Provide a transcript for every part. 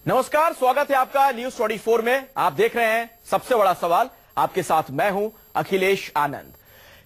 नमस्कार, स्वागत है आपका न्यूज 24 में। आप देख रहे हैं सबसे बड़ा सवाल। आपके साथ मैं हूं अखिलेश आनंद।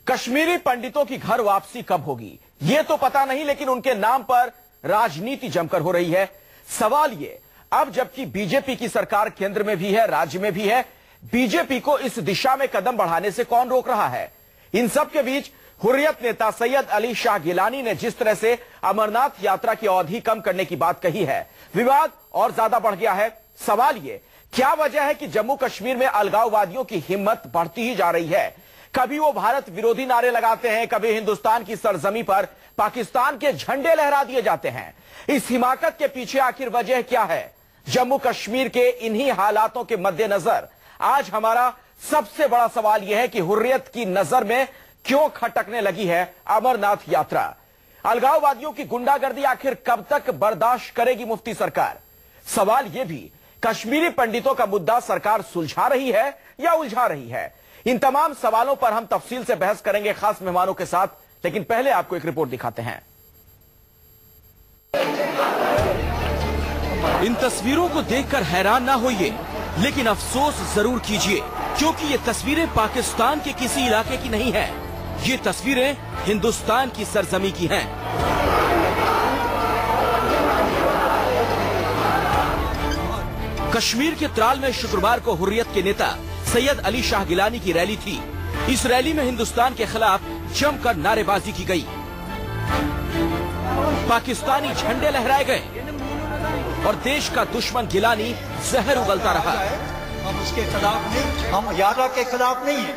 कश्मीरी पंडितों की घर वापसी कब होगी ये तो पता नहीं, लेकिन उनके नाम पर राजनीति जमकर हो रही है। सवाल ये, अब जबकि बीजेपी की सरकार केंद्र में भी है, राज्य में भी है, बीजेपी को इस दिशा में कदम बढ़ाने से कौन रोक रहा है? इन सब के बीच हुर्रियत नेता सैयद अली शाह गिलानी ने जिस तरह से अमरनाथ यात्रा की अवधि कम करने की बात कही है, विवाद और ज्यादा बढ़ गया है। सवाल ये, क्या वजह है कि जम्मू कश्मीर में अलगाववादियों की हिम्मत बढ़ती ही जा रही है? कभी वो भारत विरोधी नारे लगाते हैं, कभी हिंदुस्तान की सरजमी पर पाकिस्तान के झंडे लहरा दिए जाते हैं। इस हिमाकत के पीछे आखिर वजह क्या है? जम्मू कश्मीर के इन्हीं हालातों के मद्देनजर आज हमारा सबसे बड़ा सवाल यह है कि हुर्रियत की नजर में क्यों खटकने लगी है अमरनाथ यात्रा? अलगाववादियों की गुंडागर्दी आखिर कब तक बर्दाश्त करेगी मुफ्ती सरकार? सवाल यह भी, कश्मीरी पंडितों का मुद्दा सरकार सुलझा रही है या उलझा रही है? इन तमाम सवालों पर हम तफसील से बहस करेंगे खास मेहमानों के साथ, लेकिन पहले आपको एक रिपोर्ट दिखाते हैं। इन तस्वीरों को देखकर हैरान ना होइए, लेकिन अफसोस जरूर कीजिए, क्योंकि ये तस्वीरें पाकिस्तान के किसी इलाके की नहीं है। ये तस्वीरें हिंदुस्तान की सरजमी की हैं। कश्मीर के त्राल में शुक्रवार को हुर्रियत के नेता सैयद अली शाह गिलानी की रैली थी। इस रैली में हिंदुस्तान के खिलाफ जमकर नारेबाजी की गई, पाकिस्तानी झंडे लहराए गए और देश का दुश्मन गिलानी जहर उगलता रहा। हम उसके खिलाफ नहीं, हम यात्रा के खिलाफ नहीं है,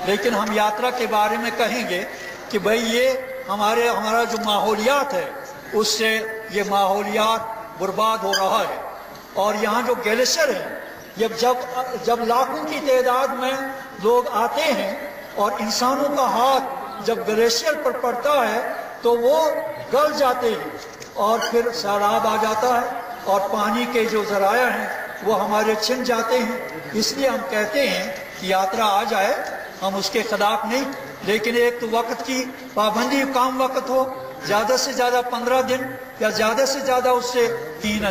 लेकिन हम यात्रा के बारे में कहेंगे कि भाई ये हमारा जो माहौलियात है उससे ये माहौलियात बर्बाद हो रहा है। और यहाँ जो ग्लेशियर है, जब लाखों की तादाद में लोग आते हैं और इंसानों का हाथ जब ग्लेशियर पर पड़ता है तो वो गल जाते हैं और फिर सैलाब आ जाता है और पानी के जो जराया हैं वो हमारे छिन जाते हैं। इसलिए हम कहते हैं कि यात्रा आ जाए, हम उसके खिलाफ नहीं, लेकिन एक तो वक्त की पाबंदी, काम वक्त हो, ज्यादा से ज्यादा 15 दिन या ज्यादा से ज्यादा उससे 3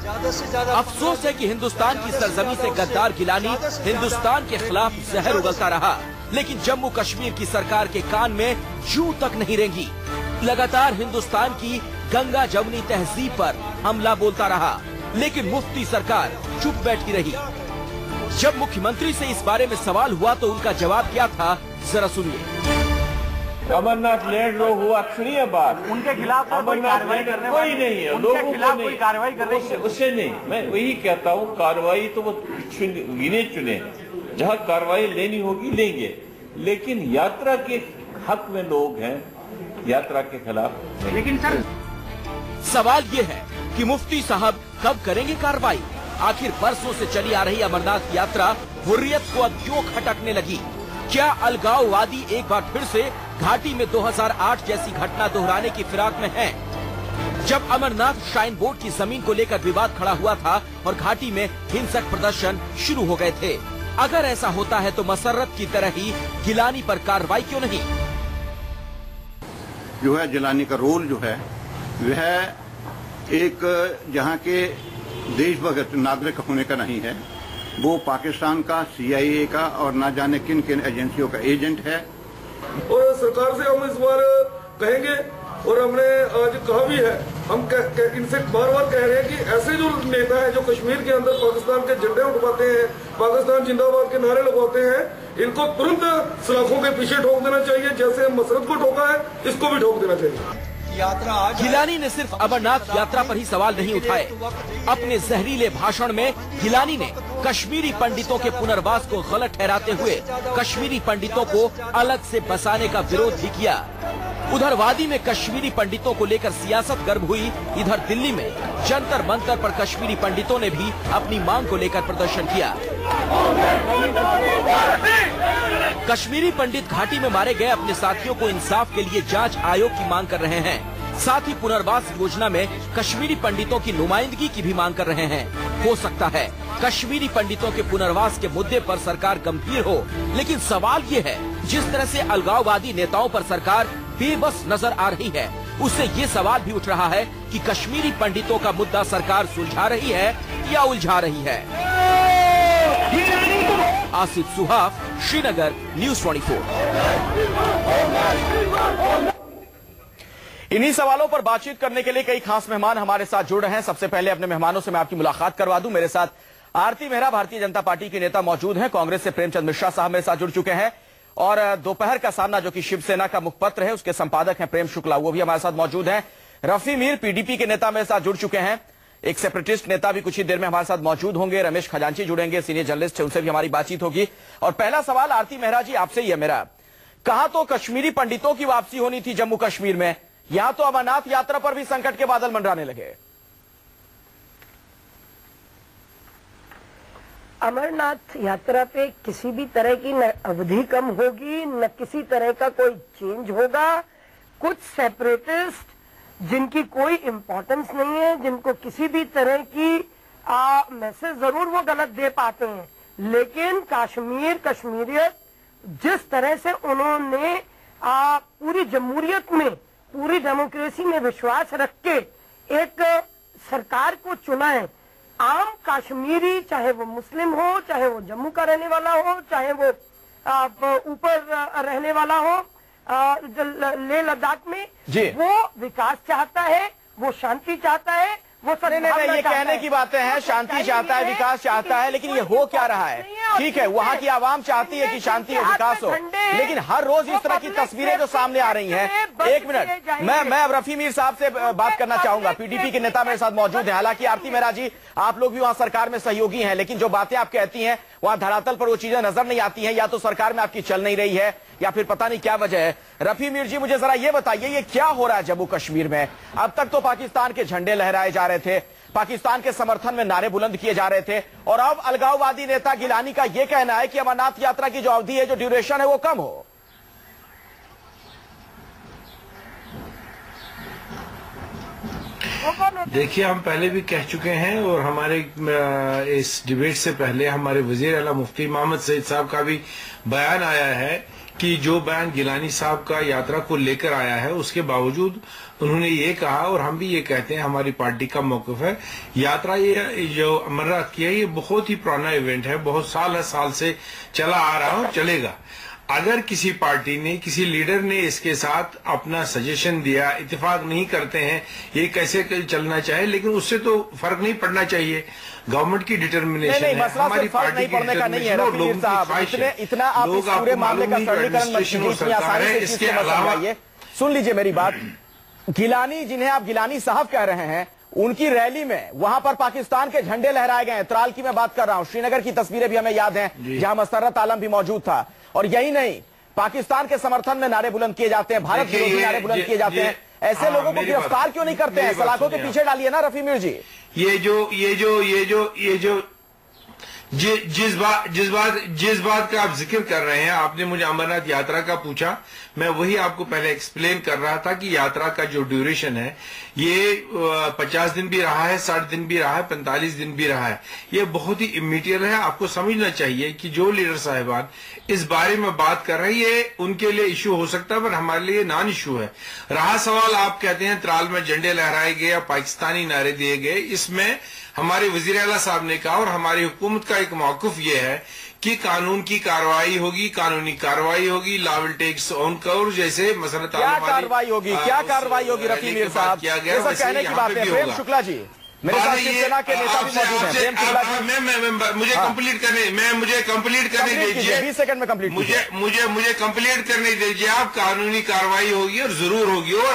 ज्यादा से ज्यादा। अफसोस है कि हिंदुस्तान की सरजमी से गद्दार गिलानी हिंदुस्तान के खिलाफ जहर उगलता रहा, लेकिन जम्मू कश्मीर की सरकार के कान में जूं तक नहीं रेंगी। लगातार हिंदुस्तान की गंगा जमुनी तहजीब पर हमला बोलता रहा, लेकिन मुफ्ती सरकार चुप बैठी रही। जब मुख्यमंत्री से इस बारे में सवाल हुआ तो उनका जवाब क्या था, जरा सुनिए। अमरनाथ लैंड लोग हुआ सुनिए बात, उनके खिलाफ कोई कार्रवाई करने कोई नहीं है, लोगों खिलाफ कोई कार्रवाई करने उससे नहीं। मैं वही कहता हूँ, कार्रवाई तो वो गिने चुने, जहाँ कार्रवाई लेनी होगी लेंगे, लेकिन यात्रा के हक में लोग हैं, यात्रा के खिलाफ। लेकिन सर सवाल ये है कि मुफ्ती साहब कब करेंगे कार्रवाई? आखिर बरसों से चली आ रही अमरनाथ यात्रा हुर्रियत को अब क्यों खटकने लगी? क्या अलगाववादी एक बार फिर से घाटी में 2008 जैसी घटना दोहराने की फिराक में हैं? जब अमरनाथ श्राइन बोर्ड की जमीन को लेकर विवाद खड़ा हुआ था और घाटी में हिंसक प्रदर्शन शुरू हो गए थे। अगर ऐसा होता है तो मसर्रत की तरह ही गिलानी पर कार्रवाई क्यों नहीं? जो है गिलानी का रोल जो है वह एक जहां के देशभक्त नागरिक होने का नहीं है, वो पाकिस्तान का, CIA का और ना जाने किन किन एजेंसियों का एजेंट है। और सरकार से हम इस बार कहेंगे, और हमने आज कहा भी है, हम इनसे बार बार कह रहे हैं कि ऐसे जो नेता हैं जो कश्मीर के अंदर पाकिस्तान के झंडे उठवाते हैं, पाकिस्तान जिंदाबाद के नारे लगवाते हैं, इनको तुरंत सलाखों के पीछे ठोक देना चाहिए। जैसे मसरत को ठोका है, इसको भी ठोक देना चाहिए। गिलानी ने सिर्फ अमरनाथ यात्रा पर ही सवाल नहीं उठाए। अपने जहरीले भाषण में गिलानी ने कश्मीरी पंडितों के पुनर्वास को गलत ठहराते हुए कश्मीरी पंडितों को अलग से बसाने का विरोध भी किया। उधर वादी में कश्मीरी पंडितों को लेकर सियासत गर्म हुई, इधर दिल्ली में जंतर मंतर पर कश्मीरी पंडितों ने भी अपनी मांग को लेकर प्रदर्शन किया। कश्मीरी पंडित घाटी में मारे गए अपने साथियों को इंसाफ के लिए जांच आयोग की मांग कर रहे हैं। साथ ही पुनर्वास योजना में कश्मीरी पंडितों की नुमाइंदगी की भी मांग कर रहे हैं। हो सकता है कश्मीरी पंडितों के पुनर्वास के मुद्दे पर सरकार गंभीर हो, लेकिन सवाल ये है, जिस तरह से अलगाववादी नेताओं पर सरकार बेबस नजर आ रही है, उससे ये सवाल भी उठ रहा है कि कश्मीरी पंडितों का मुद्दा सरकार सुलझा रही है या उलझा रही है। आसिफ सुहाफ, श्रीनगर, न्यूज़ 24। इन्हीं सवालों पर बातचीत करने के लिए कई खास मेहमान हमारे साथ जुड़ रहे हैं। सबसे पहले अपने मेहमानों से मैं आपकी मुलाकात करवा दूं। मेरे साथ आरती मेहरा, भारतीय जनता पार्टी के नेता मौजूद हैं। कांग्रेस से प्रेमचंद मिश्रा साहब मेरे साथ जुड़ चुके हैं और दोपहर का सामना जो कि शिवसेना का मुखपत्र है उसके संपादक हैं प्रेम शुक्ला, वो भी हमारे साथ मौजूद हैं। रफी मीर, पीडीपी के नेता मेरे साथ जुड़ चुके हैं। एक सेपरेटिस्ट नेता भी कुछ ही देर में हमारे साथ मौजूद होंगे। रमेश खजांची जुड़ेंगे, सीनियर जर्नलिस्ट है, उनसे भी हमारी बातचीत होगी। और पहला सवाल आरती मेहरा जी आपसे ही है मेरा। कहां तो कश्मीरी पंडितों की वापसी होनी थी जम्मू कश्मीर में, यहां तो अमरनाथ यात्रा पर भी संकट के बादल मंडराने लगे। अमरनाथ यात्रा पे किसी भी तरह की न अवधि कम होगी, न किसी तरह का कोई चेंज होगा। कुछ सेपरेटिस्ट जिनकी कोई इम्पोर्टेंस नहीं है, जिनको किसी भी तरह की मैसेज जरूर वो गलत दे पाते हैं, लेकिन कश्मीरियत जिस तरह से उन्होंने पूरी जमहूरियत में, पूरी डेमोक्रेसी में विश्वास रख के एक सरकार को चुना है, आम कश्मीरी, चाहे वो मुस्लिम हो, चाहे वो जम्मू का रहने वाला हो, चाहे वो ऊपर रहने वाला हो लेह लद्दाख में, वो विकास चाहता है, वो शांति चाहता है, वो नहीं, ये कहने की बातें हैं, शांति चाहता है, विकास चाहता है, लेकिन ये हो क्या रहा है? ठीक है, वहाँ की आवाम चाहती है कि शांति और विकास हो, लेकिन हर रोज इस तरह की तस्वीरें जो सामने आ रही हैं। एक मिनट, मैं अब रफी मीर साहब से बात करना चाहूंगा। पीडीपी के नेता मेरे साथ मौजूद है। हालांकि आरती मेहरा जी, आप लोग भी वहाँ सरकार में सहयोगी हैं, लेकिन जो बातें आप कहती हैं वहाँ धरातल पर वो चीजें नजर नहीं आती हैं, या तो सरकार में आपकी चल नहीं रही है या फिर पता नहीं क्या वजह है। रफी मीर जी, मुझे जरा ये बताइए, ये क्या हो रहा है जम्मू कश्मीर में? अब तक तो पाकिस्तान के झंडे लहराए जा रहे थे, पाकिस्तान के समर्थन में नारे बुलंद किए जा रहे थे, और अब अलगाववादी नेता गिलानी का यह कहना है कि अमरनाथ यात्रा की जो अवधि है, जो ड्यूरेशन है, वो कम हो। देखिए, हम पहले भी कह चुके हैं और हमारे इस डिबेट से पहले हमारे वजीर आला मुफ्ती मोहम्मद सईद साहब का भी बयान आया है कि जो बयान गिलानी साहब का यात्रा को लेकर आया है, उसके बावजूद उन्होंने ये कहा, और हम भी ये कहते हैं, हमारी पार्टी का मौक़िफ़ है, यात्रा ये जो अमरनाथ की है, ये बहुत ही पुराना इवेंट है, बहुत साल से चला आ रहा है और चलेगा। अगर किसी पार्टी ने, किसी लीडर ने इसके साथ अपना सजेशन दिया, इत्तेफाक नहीं करते हैं ये कैसे चलना चाहिए, लेकिन उससे तो फर्क नहीं पड़ना चाहिए। गवर्नमेंट की डिटर्मिनेशन है, हमारी पार्टी की डिटर्मिनेशन है। इतना आप इस पूरे मामले का सरलीकरण इसके अलावा सुन लीजिए मेरी बात। गिलानी, जिन्हें आप गिलानी साहब कह रहे हैं, उनकी रैली में वहां पर पाकिस्तान के झंडे लहराए गए। त्राल की मैं बात कर रहा हूं, श्रीनगर की तस्वीरें भी हमें याद हैं, जहां मसर्रत आलम भी मौजूद था। और यही नहीं, पाकिस्तान के समर्थन में नारे बुलंद किए जाते हैं, भारत विरोधी नारे बुलंद किए जाते हैं। ऐसे लोगों को गिरफ्तार क्यों नहीं करते हैं? सलाखों के पीछे डालिए ना रफी मीर जी। जिस बात का आप जिक्र कर रहे हैं, आपने मुझे अमरनाथ यात्रा का पूछा, मैं वही आपको पहले एक्सप्लेन कर रहा था कि यात्रा का जो ड्यूरेशन है, ये 50 दिन भी रहा है, 60 दिन भी रहा है, 45 दिन भी रहा है। ये बहुत ही इमीडिएट है। आपको समझना चाहिए कि जो लीडर साहिबान इस बारे में बात कर रहे हैं, ये उनके लिए इश्यू हो सकता है, पर हमारे लिए नॉन इश्यू है। रहा सवाल, आप कहते हैं त्राल में झंडे लहराए गए या पाकिस्तानी नारे दिए गए, इसमें हमारे वजीर आला साहब ने कहा और हमारी हुकूमत का एक मौक़िफ़ ये है कि कानून की कार्रवाई होगी, कानूनी कार्रवाई होगी, law will takes on course, जैसे मसरत क्या कार्रवाई होगी, क्या कार्रवाई होगी रफी मीर साहब? किया गया, कहने की बात है। प्रेम शुक्ला जी मेरे साथ शिवसेना के नेता भी मौजूद हैं। प्रेम शुक्ला जी, मुझे कंप्लीट करने दीजिए, 20 सेकंड में कंप्लीट मुझे कंप्लीट करने दीजिए। आप कानूनी कार्रवाई होगी और जरूर होगी, और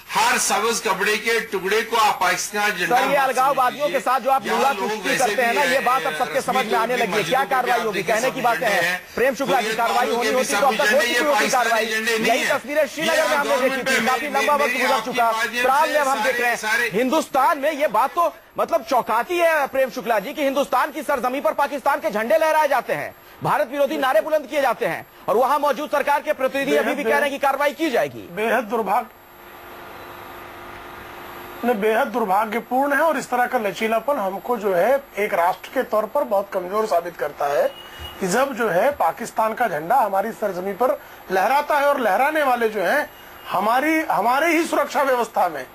हर सबज कपड़े के टुकड़े को आप पाकिस्तान झंडा। ये अलगाववादियों के साथ जो आप लूला कुश्ती करते हैं ना, ये बात अब सबके समझ में आने लगी है। क्या कार्रवाई होगी, कहने की बातें हैं। प्रेम शुक्ला की कार्रवाई होनी होती तो अब तक हो चुकी होती कार्रवाई। यही तस्वीरें श्रीनगर में हमने देखी थी, काफी लंबा वक्त गुजर चुका। त्राल में हम देख रहे हैं। हिंदुस्तान में ये बात तो मतलब चौंकाती है प्रेम शुक्ला जी, कि हिंदुस्तान की सरजमीं पर पाकिस्तान के झंडे लहराए जाते हैं, भारत विरोधी नारे बुलंद किए जाते हैं, और वहां मौजूद सरकार के प्रतिनिधि अभी भी कह रहे हैं कि कार्रवाई की जाएगी। बेहद दुर्भाग्यपूर्ण है, और इस तरह का लचीलापन हमको जो है एक राष्ट्र के तौर पर बहुत कमजोर साबित करता है कि जब जो है पाकिस्तान का झंडा हमारी सरजमी पर लहराता है, और लहराने वाले जो हैं हमारे ही सुरक्षा व्यवस्था में,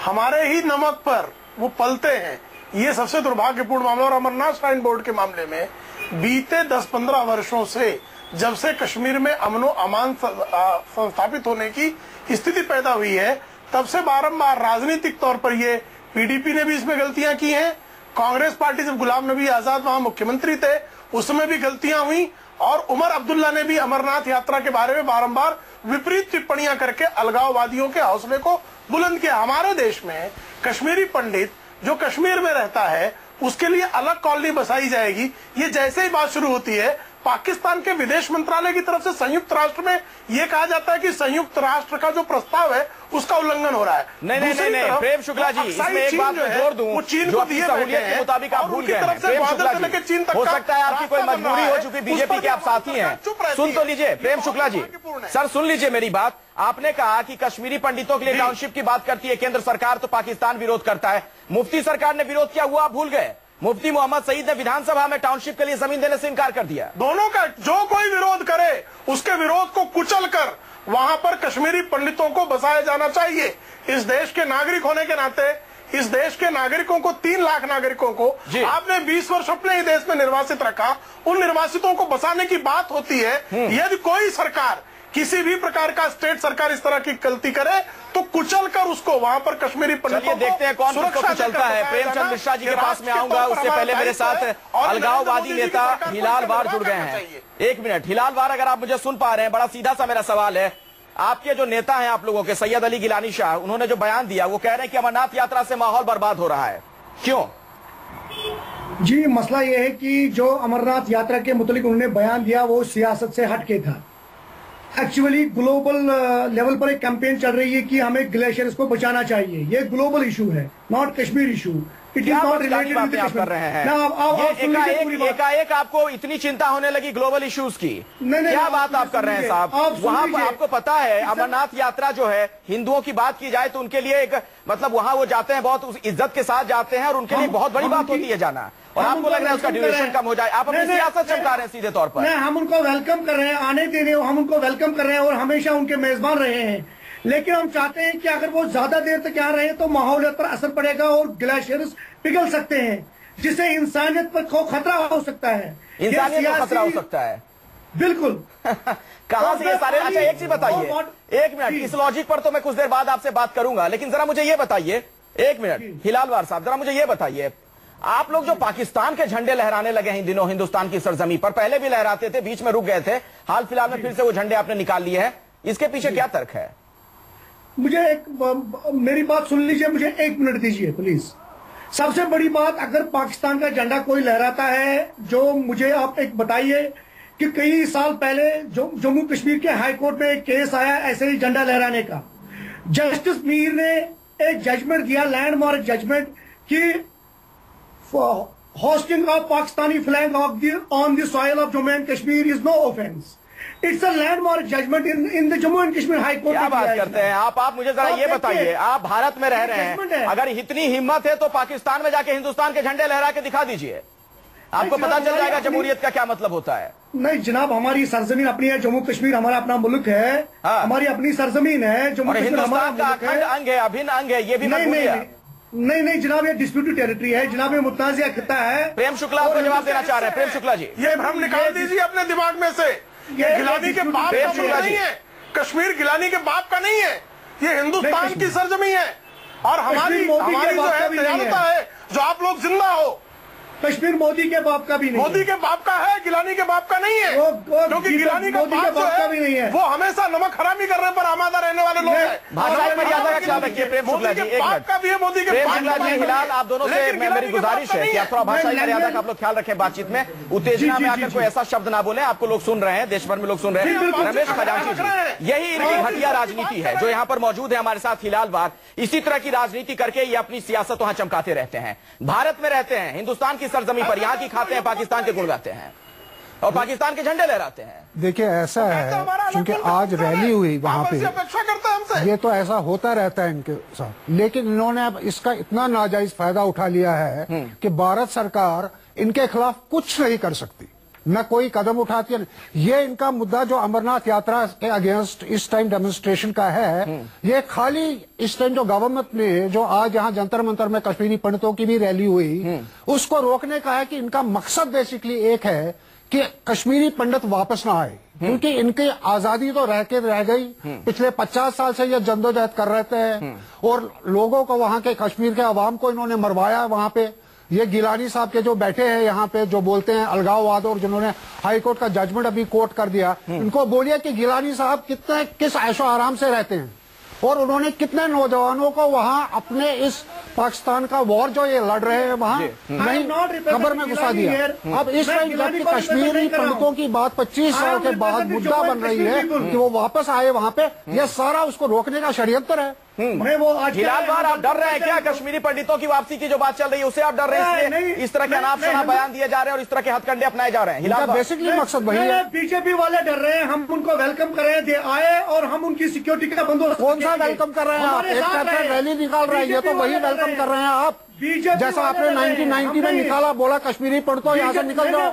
हमारे ही नमक पर वो पलते हैं। ये सबसे दुर्भाग्यपूर्ण मामला। और अमरनाथ श्राइन बोर्ड के मामले में बीते 10-15 वर्षों से, जब से कश्मीर में अमनो अमान संस्थापित होने की स्थिति पैदा हुई है, तब से बारंबार राजनीतिक तौर पर ये पीडीपी ने भी इसमें गलतियां की हैं। कांग्रेस पार्टी जब गुलाम नबी आजाद वहां मुख्यमंत्री थे उसमें भी गलतियां हुई, और उमर अब्दुल्ला ने भी अमरनाथ यात्रा के बारे में बारंबार विपरीत टिप्पणियां करके अलगाववादियों के हौसले को बुलंद किया। हमारे देश में कश्मीरी पंडित जो कश्मीर में रहता है उसके लिए अलग कॉलोनी बसाई जाएगी, ये जैसे ही बात शुरू होती है पाकिस्तान के विदेश मंत्रालय की तरफ से संयुक्त राष्ट्र में यह कहा जाता है कि संयुक्त राष्ट्र का जो प्रस्ताव है उसका उल्लंघन हो रहा है। नहीं, प्रेम शुक्ला जी, इसमें एक बात मैं जोड़ दूं, वो चीन को दिए सहूलियत के मुताबिक आप भूल गए हैं। प्रेम शुक्ला जी, हो सकता है आपकी कोई मजबूरी हो चुकी, बीजेपी के आप साथी हैं। सुन तो लीजिए प्रेम शुक्ला जी, सर सुन लीजिए मेरी बात। आपने कहा कि कश्मीरी पंडितों के लिए टाउनशिप की बात करती है केंद्र सरकार, तो पाकिस्तान विरोध करता है। मुफ्ती सरकार ने विरोध किया हुआ आप भूल गए। मुफ्ती मोहम्मद सईद ने विधानसभा में टाउनशिप के लिए जमीन देने से इनकार कर दिया। दोनों का जो कोई विरोध करे उसके विरोध को कुचलकर वहां पर कश्मीरी पंडितों को बसाया जाना चाहिए। इस देश के नागरिक होने के नाते, इस देश के नागरिकों को 3 लाख नागरिकों को आपने 20 वर्ष अपने ही देश में निर्वासित रखा, उन निर्वासितों को बसाने की बात होती है। यदि कोई सरकार, किसी भी प्रकार का स्टेट सरकार इस तरह की गलती करे तो कुचल कर उसको वहां पर कश्मीरी पंडितों को देखते हैं कौन सुरक्षा चलता है। प्रेमचंद मिश्रा जी के पास में आऊंगा, उससे पहले मेरे साथ अलगाववादी नेता हिलाल वार जुड़ गए हैं। 1 मिनट हिलाल वार, अगर आप मुझे सुन पा रहे हैं, बड़ा सीधा सा मेरा सवाल है। आपके जो नेता हैं आप लोगों के, सैयद अली गिलानी शाह, उन्होंने जो बयान दिया वो कह रहे हैं कि अमरनाथ यात्रा से माहौल बर्बाद हो रहा है, क्यों? जी, मसला यह है कि जो अमरनाथ यात्रा के मुतालिक उन्होंने बयान दिया वो सियासत से हटके था। एक्चुअली ग्लोबल लेवल पर एक कैंपेन चल रही है कि हमें ग्लेशियर्स को बचाना चाहिए। ये ग्लोबल इशू है, not Kashmir issue. It is not related with Kashmir. कर रहे हैं एकाएक आपको इतनी चिंता होने लगी ग्लोबल इश्यूज की? क्या बात आप कर रहे हैं साहब? वहां पर आपको पता है अमरनाथ यात्रा जो है, हिंदुओं की बात की जाए तो उनके लिए एक मतलब वहां वो जाते हैं, बहुत इज्जत के साथ जाते हैं और उनके लिए बहुत बड़ी बात होती है जाना। और आपको लग रहा है उसका ड्यूरेशन कम हो जाए, आप अपनी सियासत चमका रहे हैं सीधे तौर पर। हम उनको वेलकम कर रहे हैं, आने दे रहे हैं, हम उनको वेलकम कर रहे हैं और हमेशा उनके मेजबान रहे हैं। लेकिन हम चाहते हैं कि अगर वो ज्यादा देर तक यहाँ रहे तो माहौलियत पर असर पड़ेगा और ग्लेशियर्स पिघल सकते हैं, जिससे इंसानियत पर खतरा हो सकता है। इंसानियत को खतरा हो सकता है, बिल्कुल। कहां से ये सारे? अच्छा एक चीज बताइए, 1 मिनट, इस लॉजिक पर तो मैं कुछ देर बाद आपसे बात करूंगा, लेकिन जरा मुझे ये बताइए, 1 मिनट हिलाल वार साहब, जरा मुझे ये बताइए, आप लोग जो पाकिस्तान के झंडे लहराने लगे हैं इन दिनों हिंदुस्तान की सरजमी पर, पहले भी लहराते थे, बीच में रुक गए थे, हाल फिलहाल में फिर से वो झंडे आपने निकाल लिए हैं, इसके पीछे क्या तर्क है? मुझे मेरी बात सुन लीजिए, मुझे 1 मिनट दीजिए प्लीज। सबसे बड़ी बात, अगर पाकिस्तान का झंडा कोई लहराता है, जो मुझे आप एक बताइए कि कई साल पहले जो जम्मू कश्मीर के हाई कोर्ट में एक केस आया ऐसे ही झंडा लहराने का। जस्टिस मीर ने एक जजमेंट दिया, लैंडमार्क जजमेंट, कि hosting of Pakistani flag on the soil of Jammu and Kashmir is no offense. It's a landmark judgment in the Jammu and Kashmir High Court. क्या बात करते हैं आप मुझे जरा ये बताइए, आप भारत में रह रहे हैं, अगर इतनी हिम्मत है तो पाकिस्तान में जाके हिंदुस्तान के झंडे लहरा के दिखा दीजिए, आपको पता चल जाएगा जमहूरियत का क्या मतलब होता है। नहीं जनाब, हमारी सरजमीन अपनी है, जम्मू कश्मीर हमारा अपना मुल्क है, हमारी अपनी सरजमीन है, जम्मू कश्मीर हिंदुस्तान का अखंड अंग है, अभिन्न अंग है, ये भी नहीं जनाब, ये डिस्प्यूटेड टेरिटरी है जनाब, ये मुतनाज़िया खिता है। प्रेम शुक्ला आपको जवाब देना चाह रहे हैं। प्रेम शुक्ला जी, ये भ्रम निकाल दीजिए अपने दिमाग में से। ये गिलानी के बाप का नहीं है, कश्मीर गिलानी के बाप का नहीं है, ये हिंदुस्तान की सरजमी है। और हमारी जो है दयालुता है, जो आप लोग जिंदा हो, कश्मीर मोदी के बाप का भी नहीं, मोदी के बाप का है, गिलानी के बाप का नहीं है, क्योंकि गिलानी का बाप जो है वो हमेशा नमक हरामी करने पर आमादा रहने वाले लोग हैं। भाषा मर्यादा का ख्याल रखिए। प्रेम शुक्ला जी, एक मिनट, का भी है मोदी के प्रेम शुक्ला जी, हिलाल, आप दोनों से मेरी गुजारिश है कि आप थोड़ा भाषा मर्यादा का आप लोग ख्याल रखें बातचीत में, उत्तेजना में आकर कोई ऐसा शब्द ना बोले। आपको लोग सुन रहे हैं, देश भर में लोग सुन रहे हैं। रमेश खजांची जी, यही इनकी घटिया राजनीति है जो यहाँ पर मौजूद है हमारे साथ हिलाल वार। इसी तरह की राजनीति करके ये अपनी सियासत वहां चमकाते रहते हैं। भारत में रहते हैं, हिंदुस्तान की सरजमी पर, यहाँ खाते हैं, पाकिस्तान के गुण गाते हैं और पाकिस्तान के झंडे लहराते हैं। देखिए ऐसा है, क्योंकि आज रैली हुई वहां पे, ये तो ऐसा होता रहता है इनके साथ, लेकिन इन्होंने अब इसका इतना नाजायज फायदा उठा लिया है कि भारत सरकार इनके खिलाफ कुछ नहीं कर सकती। न कोई कदम उठाती है। ये इनका मुद्दा जो अमरनाथ यात्रा के अगेंस्ट इस टाइम डेमोन्स्ट्रेशन का है, ये खाली इस टाइम जो गवर्नमेंट ने जो आज यहाँ जंतर मंतर में कश्मीरी पंडितों की भी रैली हुई, उसको रोकने का है कि इनका मकसद बेसिकली एक है कि कश्मीरी पंडित वापस ना आए, क्योंकि इनकी आजादी तो रह गई। पिछले 50 साल से ये जद्दोजहद कर रहे थे और लोगों को, वहां के कश्मीर के अवाम को इन्होंने मरवाया। वहां पे ये गिलानी साहब के जो बैठे हैं यहाँ पे, जो बोलते हैं अलगाववाद, और जिन्होंने हाई कोर्ट का जजमेंट अभी कोर्ट कर दिया, इनको बोलिए कि गिलानी साहब किस ऐशो आराम से रहते हैं और उन्होंने कितने नौजवानों को वहां अपने इस पाकिस्तान का वॉर जो ये लड़ रहे हैं वहां नहीं खबर में घुसा दिया। अब इस टाइम जबकि कश्मीरी पंडितों की बात 25 साल के बाद मुद्दा बन रही है कि वो वापस आए वहां पे, यह सारा उसको रोकने का षड्यंत्र है। हिलाल बार, आप डर रहे हैं क्या कश्मीरी पंडितों की वापसी की जो बात चल रही है उसे आप डर रहे हैं, इसलिए इस तरह के अनाप शनाप बयान दिए जा रहे हैं और इस तरह के हथकंडे अपनाए जा रहे हैं? हिलाल बेसिकली मकसद वही है। बीजेपी वाले डर रहे हैं, हम उनको वेलकम कर रहे हैं, आए और हम उनकी सिक्योरिटी का बंदोबस्त। कौन सा वेलकम कर रहे हैं आप? एक रैली निकाल रहे हैं, ये तो वही वेलकम कर रहे हैं आप, जैसा आपने 1990 में निकाला, बोला कश्मीरी पंडितों यहाँ से निकल जाओ,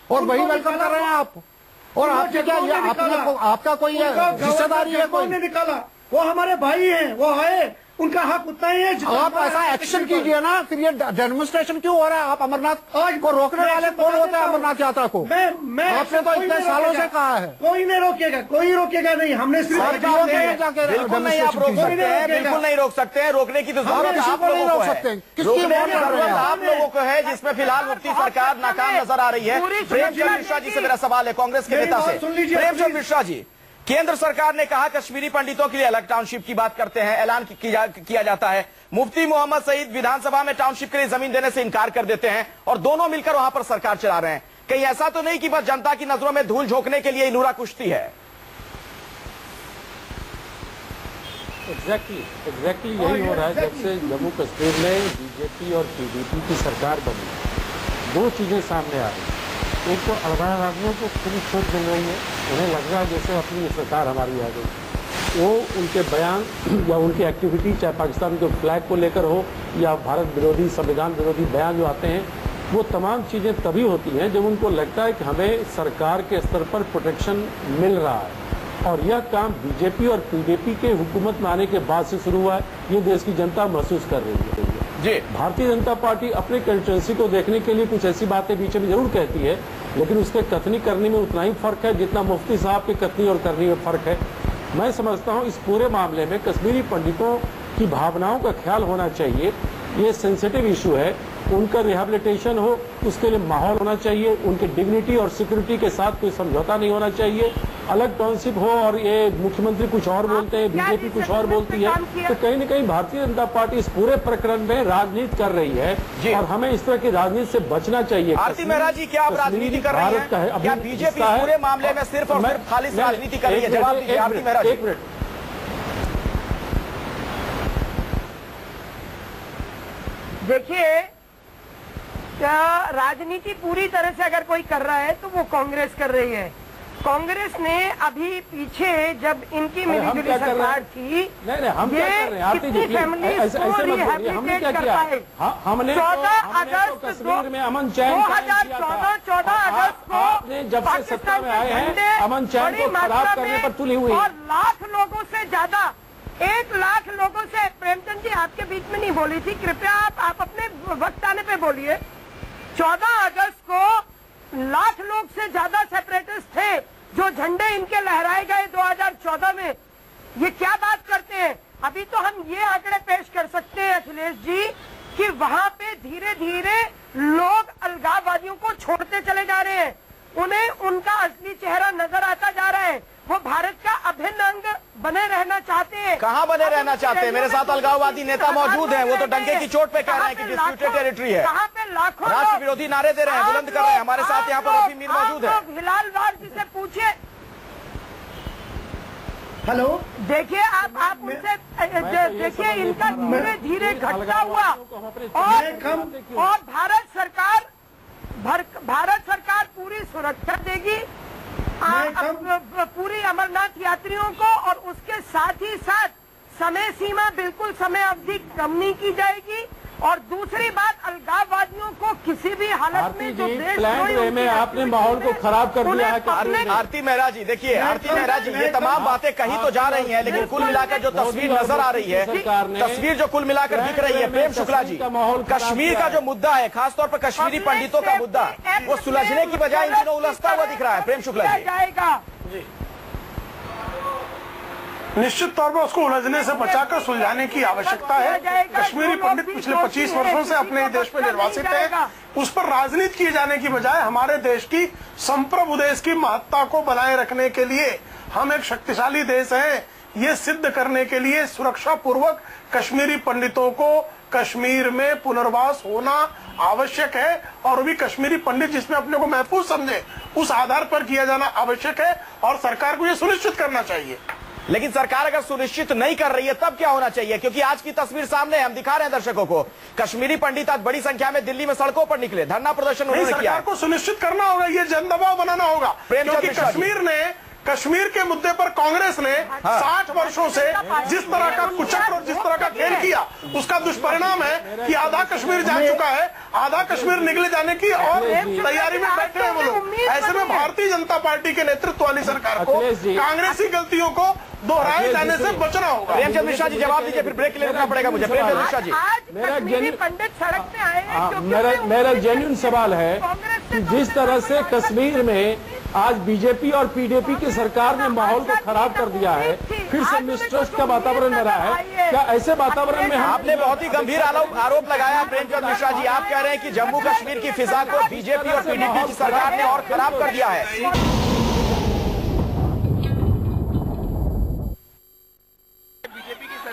और वही वेलकम कर रहे हैं आप। और आपके क्या आपका कोई हिस्सेदारी है? कोई ने निकाला, वो हमारे भाई हैं, वो आए, उनका हक उतना ही है। आप ऐसा एक्शन कीजिए ना, फिर ये डेमोन्स्ट्रेशन क्यों हो रहा है? आप अमरनाथ आज को रोकने वाले कौन होते हैं? अमरनाथ यात्रा को मैं आपने तो इतने सालों से कहा है, कोई नहीं रोकेगा, कोई रोकेगा नहीं। हमने बिल्कुल नहीं, आप रोक सकते हैं, बिल्कुल नहीं रोक सकते हैं। रोकने की तो जरूरत आप लोगों को है, आप लोगों को है, जिसमें फिलहाल मुफ्ती सरकार नाकाम नजर आ रही है। प्रेमचंद मिश्रा जी से मेरा सवाल है, कांग्रेस के नेता से। प्रेमचंद मिश्रा जी, केंद्र सरकार ने कहा कश्मीरी पंडितों के लिए अलग टाउनशिप की बात करते हैं, ऐलान किया जाता है। मुफ्ती मोहम्मद सईद विधानसभा में टाउनशिप के लिए जमीन देने से इनकार कर देते हैं और दोनों मिलकर वहां पर सरकार चला रहे हैं। कहीं ऐसा तो नहीं कि बस जनता की नजरों में धूल झोंकने के लिए नूरा कुश्ती है? एग्जैक्टली यही हो रहा है। जब से जम्मू कश्मीर में बीजेपी और पीडीपी की सरकार बनी, दो चीजें सामने आ रही। एक तो अल्बान आदमियों को पूरी छूट मिल रही है, उन्हें लग रहा है जैसे अपनी सरकार हमारी आ गई। वो उनके बयान या उनकी एक्टिविटी, चाहे पाकिस्तान के फ्लैग को लेकर हो या भारत विरोधी, संविधान विरोधी बयान जो आते हैं, वो तमाम चीज़ें तभी होती हैं जब उनको लगता है कि हमें सरकार के स्तर पर प्रोटेक्शन मिल रहा है। और यह काम बीजेपी और पीडीपी के हुकूमत में आने के बाद से शुरू हुआ है, ये देश की जनता महसूस कर रही है। जी, भारतीय जनता पार्टी अपने कंस्टिट्यूंसी को देखने के लिए कुछ ऐसी बातें बीच में जरूर कहती है, लेकिन उसके कथनी करने में उतना ही फर्क है जितना मुफ्ती साहब के कथनी और करने में फर्क है। मैं समझता हूं इस पूरे मामले में कश्मीरी पंडितों की भावनाओं का ख्याल होना चाहिए। ये सेंसिटिव इशू है, उनका रिहेबिलिटेशन हो, उसके लिए माहौल होना चाहिए, उनके डिग्निटी और सिक्योरिटी के साथ कोई समझौता नहीं होना चाहिए। अलग टाउनशिप हो और ये मुख्यमंत्री कुछ और बोलते हैं, बीजेपी कुछ और बोलती है, तो कहीं न कहीं भारतीय जनता पार्टी इस पूरे प्रकरण में राजनीति कर रही है और हमें इस तरह की राजनीति से बचना चाहिए। आरती मेहरा जी, क्या आप राजनीति कर रही हैं? क्या बीजेपी पूरे मामले में सिर्फ और सिर्फ खालिश राजनीति कर रही है? जवाब दीजिए आरती मेहरा जी। एक मिनट, देखिए, राजनीति पूरी तरह से अगर कोई कर रहा है तो वो कांग्रेस कर रही है। कांग्रेस ने अभी पीछे जब इनकी मिलीजुली सरकार थी, हम ये कितनी फैमिलीज को रिहैबिलिटेट कर पाए। हमने 14 अगस्त 2014 अगस्त को जब से सत्ता में आए हैं, अमन चैन को खराब करने पर तुली हुई और लाख लोगों से ज्यादा, 1 लाख लोगों से, प्रेमचंद जी आपके बीच में नहीं बोली थी, कृपया आप अपने वक्त आने पे बोलिए। 14 अगस्त को लाख लोग से ज्यादा सेपरेटिस्ट थे जो झंडे इनके लहराए गए 2014 में। ये क्या बात करते हैं? अभी तो हम ये आंकड़े पेश कर सकते हैं अखिलेश जी कि वहां पे धीरे धीरे लोग अलगाववादियों को छोड़ते चले जा रहे हैं, उन्हें उनका असली चेहरा नजर आता जा रहा है। वो भारत का अभिन्न अंग बने रहना चाहते हैं। कहाँ बने रहना चाहते हैं? मेरे साथ अलगाववादी नेता मौजूद हैं, वो तो डंके की चोट पे कह रहे हैं कि डिस्प्यूटेड टेरिटरी है। कहाँ पे लाखों राष्ट्र विरोधी नारे दे रहे हैं, बुलंद कर रहे हैं। हमारे साथ यहाँ पर रफी मीर मौजूद है। हिलाल वार जी से पूछिए। हेलो, देखिए आप उनसे देखिए, इनका धीरे धीरे घटता हुआ और भारत सरकार पूरी सुरक्षा देगी पूरी अमरनाथ यात्रियों को, और उसके साथ ही साथ समय सीमा, बिल्कुल समय अवधि कम नहीं की जाएगी। और दूसरी बात, अलगाववादियों को किसी भी हालत में जो देश प्लान वे में आपने माहौल को खराब कर दिया है। आरती मेहरा जी, देखिए आरती मेहरा जी, ये तमाम बातें कहीं तो जा रही हैं, लेकिन कुल मिलाकर जो तस्वीर नजर आ रही है, तस्वीर जो कुल मिलाकर दिख रही है, प्रेम शुक्ला जी, कश्मीर का जो मुद्दा है, खासतौर पर कश्मीरी पंडितों का मुद्दा, वो सुलझने की बजाय इन दिनों उलझता हुआ दिख रहा है। प्रेम शुक्ला जी, जाएगा निश्चित तौर पर उसको उलझने से बचाकर सुलझाने की आवश्यकता है। कश्मीरी पंडित पिछले 25 वर्षों से अपने देश में निर्वासित है, उस पर राजनीति किए जाने की बजाय हमारे देश की संप्रभु देश की महत्ता को बनाए रखने के लिए हम एक शक्तिशाली देश हैं, ये सिद्ध करने के लिए सुरक्षा पूर्वक कश्मीरी पंडितों को कश्मीर में पुनर्वास होना आवश्यक है, और भी कश्मीरी पंडित जिसमें अपने को महफूज समझे उस आधार पर किया जाना आवश्यक है, और सरकार को ये सुनिश्चित करना चाहिए। लेकिन सरकार अगर सुनिश्चित नहीं कर रही है तब क्या होना चाहिए? क्योंकि आज की तस्वीर सामने है, हम दिखा रहे हैं दर्शकों को, कश्मीरी पंडित आज बड़ी संख्या में दिल्ली में सड़कों पर निकले, धरना प्रदर्शन उन्होंने किया। सरकार को सुनिश्चित करना होगा, ये जन दबाव बनाना होगा, क्योंकि कश्मीर के मुद्दे पर कांग्रेस ने 60 वर्षों से जिस तरह का कुचक्र और जिस तरह का खेल किया, उसका दुष्परिणाम है कि आधा कश्मीर जा चुका है, आधा कश्मीर निकले जाने की और तैयारी में बैठे हैं वो लोग। ऐसे में भारतीय जनता पार्टी के नेतृत्व वाली सरकार को कांग्रेसी गलतियों को दोहराए जाने से बचना होगा। प्रेमचंद मिश्रा जी जवाब दीजिए, फिर ब्रेक के लिए रुकना पड़ेगा मुझे। प्रेमचंद मिश्रा जी, पंडित सड़क पे आए, मेरा जेन्युइन सवाल है कि जिस तरह से कश्मीर में आज बीजेपी और पीडीपी की सरकार ने माहौल को खराब कर दिया है, फिर से मिसट्रस्ट का वातावरण बना है, क्या ऐसे वातावरण में आपने बहुत ही गंभीर आरोप लगाया प्रेमचंद मिश्रा जी, आप कह रहे हैं कि जम्मू कश्मीर की फिजा को बीजेपी और पीडीपी की सरकार ने और खराब कर दिया है।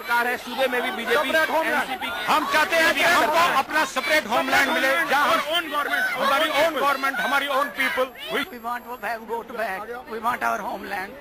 है, सूबे में भी बीजेपी एनसीपी, हम चाहते हैं कि हमको अपना सेपरेट होमलैंड मिले, जहाँ ओन गवर्नमेंट, हमारी ओन गवर्नमेंट, हमारी own people, we want go to back, we want our homeland,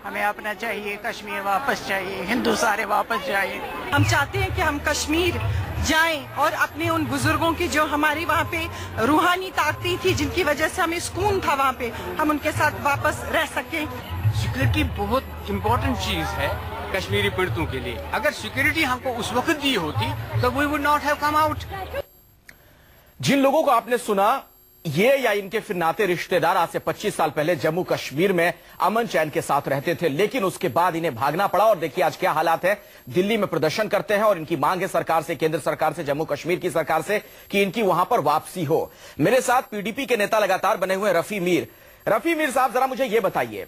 हमें अपना चाहिए, कश्मीर वापस चाहिए, हिंदू सारे वापस चाहिए। हम चाहते हैं कि हम कश्मीर जाएं और अपने उन बुजुर्गों की जो हमारी वहाँ पे रूहानी ताकती थी, जिनकी वजह से हमें सुकून था वहाँ पे, हम उनके साथ वापस रह सकें। सिक्योरिटी बहुत इम्पोर्टेंट चीज है कश्मीरी पीड़ितों के लिए। अगर सिक्योरिटी हमको उस वक्त दी होती तो we would not have come out. जिन लोगों को आपने सुना, ये या इनके फिर नाते रिश्तेदार आज से 25 साल पहले जम्मू कश्मीर में अमन चैन के साथ रहते थे, लेकिन उसके बाद इन्हें भागना पड़ा। और देखिए आज क्या हालात है, दिल्ली में प्रदर्शन करते हैं और इनकी मांग है सरकार से, केंद्र सरकार से, जम्मू कश्मीर की सरकार से कि इनकी वहां पर वापसी हो। मेरे साथ पीडीपी के नेता लगातार बने हुए रफी मीर। रफी मीर साहब, जरा मुझे यह बताइए,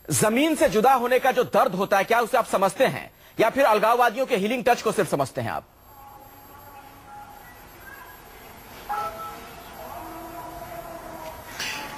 जमीन से जुदा होने का जो दर्द होता है, क्या उसे आप समझते हैं या फिर अलगाववादियों के हीलिंग टच को सिर्फ समझते हैं आप?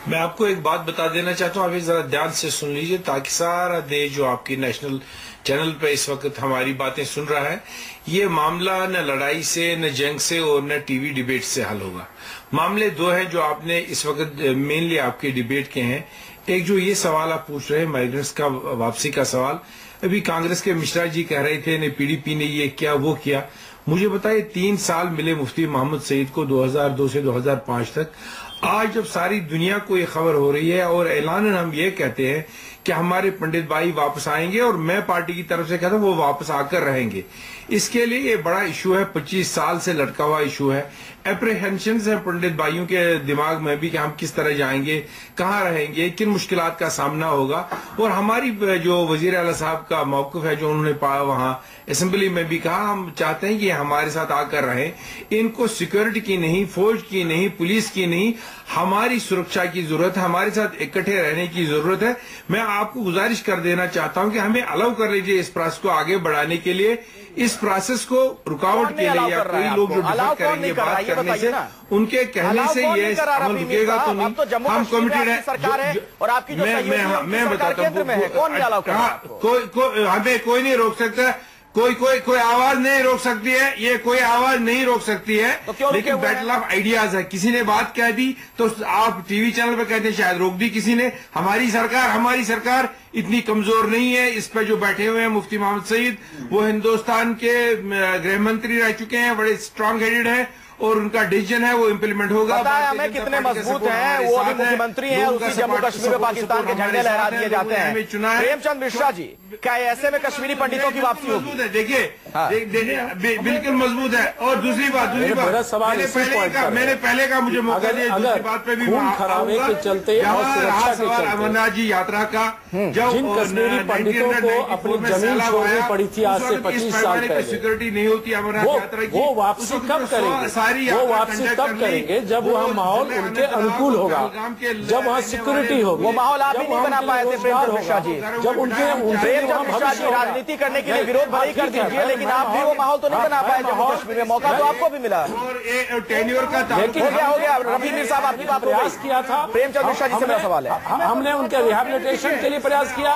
मैं आपको एक बात बता देना चाहता हूं, अभी जरा ध्यान से सुन लीजिए, ताकि सारा देश जो आपकी नेशनल चैनल पे इस वक्त हमारी बातें सुन रहा है, ये मामला न लड़ाई से, न जंग से और न टीवी डिबेट से हल होगा। मामले दो हैं जो आपने इस वक्त मेनली आपके डिबेट के हैं। एक जो ये सवाल आप पूछ रहे हैं माइग्रेंट्स का वापसी का सवाल, अभी कांग्रेस के मिश्रा जी कह रहे थे, न पीडीपी ने ये किया वो किया। मुझे बताइए 3 साल मिले मुफ्ती मोहम्मद सईद को 2002 से 2005 तक। आज जब सारी दुनिया को ये खबर हो रही है और ऐलानन हम ये कहते हैं कि हमारे पंडित भाई वापस आएंगे, और मैं पार्टी की तरफ से कहता हूं वो वापस आकर रहेंगे, इसके लिए ये बड़ा इशू है, 25 साल से लटका हुआ इशू है। एप्रीहेंशन है पंडित भाइयों के दिमाग में भी कि हम किस तरह जाएंगे, कहाँ रहेंगे, किन मुश्किलात का सामना होगा। और हमारी जो वजीर आला साहब का मौक़िफ़ है, जो उन्होंने वहां असेंबली में भी कहा, हम चाहते हैं कि हमारे साथ आकर रहें, इनको सिक्योरिटी की नहीं, फौज की नहीं, पुलिस की नहीं, हमारी सुरक्षा की जरूरत है, हमारे साथ इकट्ठे रहने की जरूरत है। मैं आपको गुजारिश कर देना चाहता हूं कि हमें अलाउ कर लीजिए इस प्रोसेस को आगे बढ़ाने के लिए, इस प्रोसेस को रुकावट के लिए, या कोई लोग जो डिफर करेंगे बात करने से, उनके कहने से ये अमल रुकेगा तो नहीं। हम कमिटेड है और आपकी मैं बताता हूँ, हमें कोई नहीं रोक सकता, कोई आवाज नहीं रोक सकती है, ये कोई आवाज नहीं रोक सकती है, लेकिन बैटल ऑफ आइडियाज है। किसी ने बात कह दी तो आप टीवी चैनल पे कहते हैं शायद रोक दी किसी ने। हमारी सरकार इतनी कमजोर नहीं है। इस पे जो बैठे हुए हैं मुफ्ती मोहम्मद सईद, वो हिंदुस्तान के गृह मंत्री रह चुके हैं, बड़े स्ट्रांग हेडेड हैं, और उनका डिसीजन है वो इम्प्लीमेंट होगा। पता है हमें कितने मजबूत हैं, वो अभी मुख्यमंत्री हैं, उसी जम्मू कश्मीर में पाकिस्तान के झंडे लहरा दिए जाते हैं। प्रेमचंद मिश्रा जी, क्या ऐसे में कश्मीरी पंडितों की वापसी होगी? देखिए बिल्कुल मजबूत है। और दूसरी बात मैंने पहले का मुझे मौका दिया, दूसरी बात पे भी के चलते अमरनाथ जी यात्रा का जिन कश्मीरी पंडितों को अपनी जमीन छोड़नी पड़ी थी आज से 25 साल पहले, सिक्योरिटी नहीं होती अमरनाथ यात्रा की, वो वापसी कब करेंगे? वो वापसी तब करेंगे जब वहाँ माहौल उनके अनुकूल होगा, जब वहाँ सिक्योरिटी होगी। वो माहौल आप ही नहीं बना पाए थे प्रेमचंद मिश्रा जी। जब उनके राजनीति करने के लिए विरोध भले कर दीजिए, लेकिन आप भी वो माहौल तो नहीं बना पाए जम्मू कश्मीर में। मौका तो आपको भी मिला। टेन्योर का हो गया। रफी मीर साहब, आपकी बात प्रयास किया था। प्रेमचंद मिश्रा जी से मेरा सवाल है, हमने उनके रिहैबिलिटेशन के लिए प्रयास किया,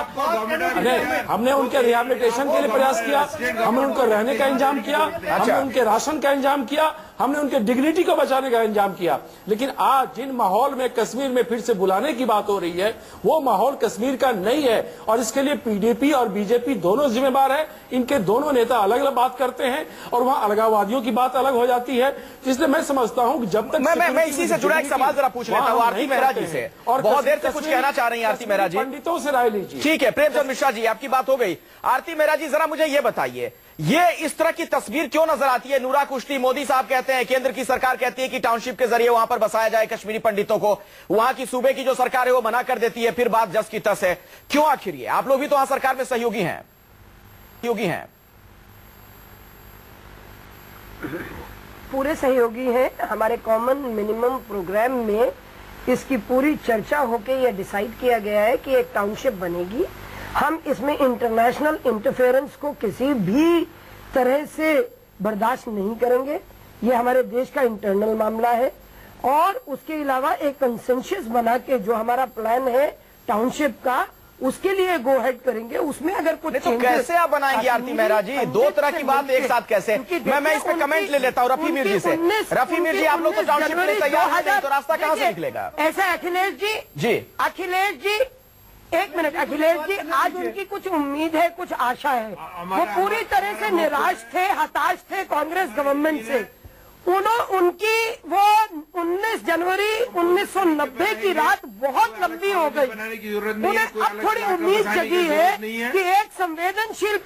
हमने उनके रिहैबिलिटेशन के लिए प्रयास किया, हमने उनको रहने का इंतजाम किया, हमने उनके राशन का इंतजाम किया, हमने उनके डिग्निटी को बचाने का इंतजाम किया। लेकिन आज जिन माहौल में कश्मीर में फिर से बुलाने की बात हो रही है, वो माहौल कश्मीर का नहीं है और इसके लिए पीडीपी और बीजेपी दोनों जिम्मेदार है। इनके दोनों नेता अलग अलग बात करते हैं और वहाँ अलगाववादियों की बात अलग हो जाती है। इसलिए मैं समझता हूँ कि जब तक मैं इसी से जुड़ा एक सवाल जरा पूछ लेता हूँ आरती मेहरा जी से, और बहुत देर से कुछ कहना चाह रही हैं आरती मेहरा जी। पंडितों से राय लीजिए। ठीक है प्रेमचंद मिश्रा जी, आपकी बात हो गई। आरती मेहरा जी, जरा मुझे ये बताइए, ये इस तरह की तस्वीर क्यों नजर आती है? नूरा कुश्ती, मोदी साहब कहते हैं, केंद्र की सरकार कहती है कि टाउनशिप के जरिए वहां पर बसाया जाए कश्मीरी पंडितों को, वहां की सूबे की जो सरकार है वो मना कर देती है, फिर बात जस की तस है। क्यों आखिर ये? आप लोग भी तो वहां सरकार में सहयोगी हैं। पूरे सहयोगी हैं। हमारे कॉमन मिनिमम प्रोग्राम में इसकी पूरी चर्चा होकर यह डिसाइड किया गया है कि एक टाउनशिप बनेगी। हम इसमें इंटरनेशनल इंटरफेरेंस को किसी भी तरह से बर्दाश्त नहीं करेंगे। ये हमारे देश का इंटरनल मामला है और उसके अलावा एक कंसेंसस बना के जो हमारा प्लान है टाउनशिप का, उसके लिए गो हेड करेंगे। उसमें अगर कुछ तो कैसे आप बनाएंगे आरती मेहरा जी? दो तरह की बात एक साथ कैसे? मैं इस पे कमेंट ले लेता हूँ रफी मीर जी से। रफी मीर जी, आप लोग तो टाउनशिप के लिए तैयार हैं, तो रास्ता कहाँ से निकलेगा? ऐसा अखिलेश जी, एक मिनट अखिलेश जी, आज उनकी कुछ उम्मीद है, कुछ आशा है। वो पूरी तरह से निराश थे, हताश थे कांग्रेस गवर्नमेंट से। उनकी वो 19 जनवरी 1990 की रात बहुत लंबी हो गई। उन्हें अब थोड़ी उम्मीद जगी है कि एक संवेदनशील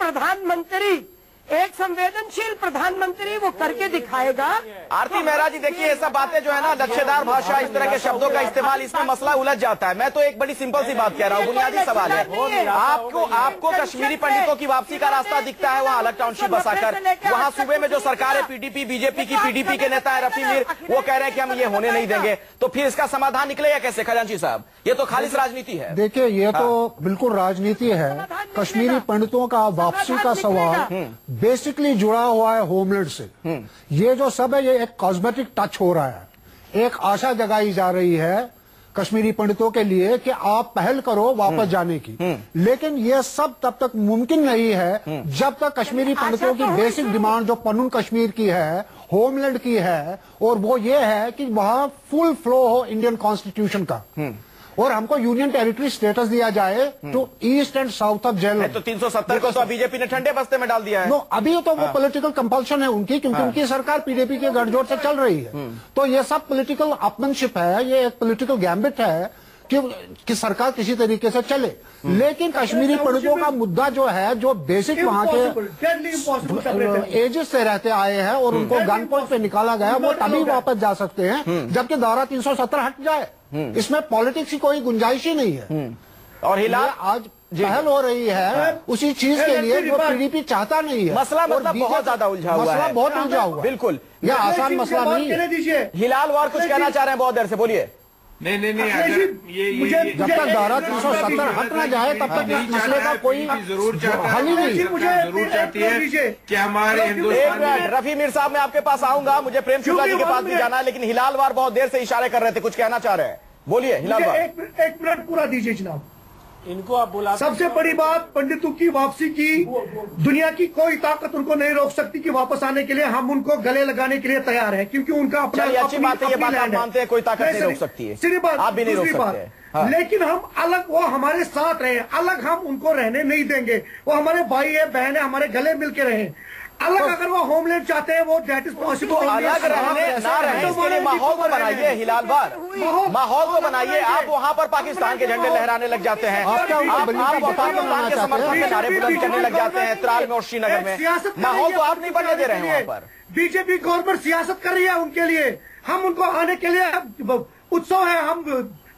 प्रधानमंत्री वो करके दिखाएगा। आरती मेहरा जी, देखिए ये सब बातें जो है ना, लच्छेदार भाषा, इस तरह के शब्दों का इस्तेमाल, इसमें मसला उलझ जाता है। मैं तो एक बड़ी सिंपल सी बात कह रहा हूँ, बुनियादी सवाल है। आपको कश्मीरी पंडितों की वापसी का रास्ता दिखता है वहाँ अलग टाउनशिप बसाकर? वहाँ सूबे में जो सरकार है पीडीपी, बीजेपी की, पीडीपी के नेता है रफी मीर, वो कह रहे हैं कि हम ये होने नहीं देंगे। तो फिर इसका समाधान निकलेगा कैसे खजांची साहब? ये तो खालिश राजनीति है। देखिए, ये तो बिल्कुल राजनीति है। कश्मीरी पंडितों का वापसी का सवाल बेसिकली जुड़ा हुआ है होमलैंड से। ये जो सब है, ये एक कॉस्मेटिक टच हो रहा है। एक आशा जगाई जा रही है कश्मीरी पंडितों के लिए कि आप पहल करो वापस जाने की, लेकिन ये सब तब तक मुमकिन नहीं है जब तक कश्मीरी पंडितों की बेसिक डिमांड जो पन्नून कश्मीर की है, होमलैंड की है, और वो ये है कि वहां फुल फ्लो हो इंडियन कॉन्स्टिट्यूशन का और हमको यूनियन टेरिटरी स्टेटस दिया जाए to east and south of जेल। तो 370 को तो बीजेपी ने ठंडे बस्ते में डाल दिया है। अभी तो वो पॉलिटिकल कंपल्शन है उनकी, क्योंकि उनकी सरकार पीडीपी के गठजोड़ से चल रही है। तो ये सब पॉलिटिकल अपमनशिप है, ये एक पॉलिटिकल गैम्बिट है कि सरकार किसी तरीके से चले। लेकिन कश्मीरी पंडितों का मुद्दा जो है, जो बेसिक वहाँ के एजेस से रहते आए हैं और उनको गन पॉइंट पे निकाला गया, वो तभी वापस जा सकते हैं जबकि धारा 370 हट जाए। इसमें पॉलिटिक्स की कोई गुंजाइश ही नहीं है। और हिलाल आज पहल हो रही है उसी चीज के लिए जो पीडीपी चाहता नहीं है। मसला बहुत ज्यादा उलझा हुआ है। मसला बहुत उलझा हुआ। बिल्कुल, यह आसान मसला नहीं है। हिलाल वार कुछ कहना चाह रहे हैं बहुत देर से, बोलिए। नहीं, अगर ये जब तक धारा 370 हट ना जाए तब तक इस मसले का कोई हल ही नहीं। जरूर चाहती है कि हमारे हिंदुस्तान। रफी मीर साहब, मैं आपके पास आऊंगा, मुझे प्रेम शुक्ला जी के पास भी जाना है, लेकिन हिलाल वार बहुत देर से इशारे कर रहे थे, कुछ कहना चाह रहे हैं, बोलिए हिलाल वार। एक मिनट पूरा दीजिए जनाब। इनको आप बुला। सबसे बड़ी बात, पंडितों की वापसी की दुनिया की कोई ताकत उनको नहीं रोक सकती कि वापस आने के लिए हम उनको गले लगाने के लिए तैयार हैं, क्योंकि उनका अपना अच्छी बात है, ये बात आप मानते हैं, कोई ताकत नहीं रोक सकती है। सिर्फ बात, आप भी नहीं रोक सकते। लेकिन हम अलग, वो हमारे साथ रहे, अलग हम उनको रहने नहीं देंगे। वो हमारे भाई है, बहन है, हमारे गले मिल के रहे। अलग अगर वो होमलैंड चाहते हैं, वो डेट इज पॉसिबल। अलग रहने ना रहने इसके लिए माहौल को बनाइए हिलाल बार, माहौल को बनाइए। आप वहाँ पर पाकिस्तान के झंडे लहराने लग जाते हैं, आप पाकिस्तान के समर्थन में नारे बुलंद करने लग जाते हैं त्राल में और श्रीनगर में। माहौल को आप नहीं बनने दे रहे हैं वहाँ पर। बीजेपी गवर्नमेंट सियासत कर रही है उनके लिए, हम उनको आने के लिए उत्सव है, हम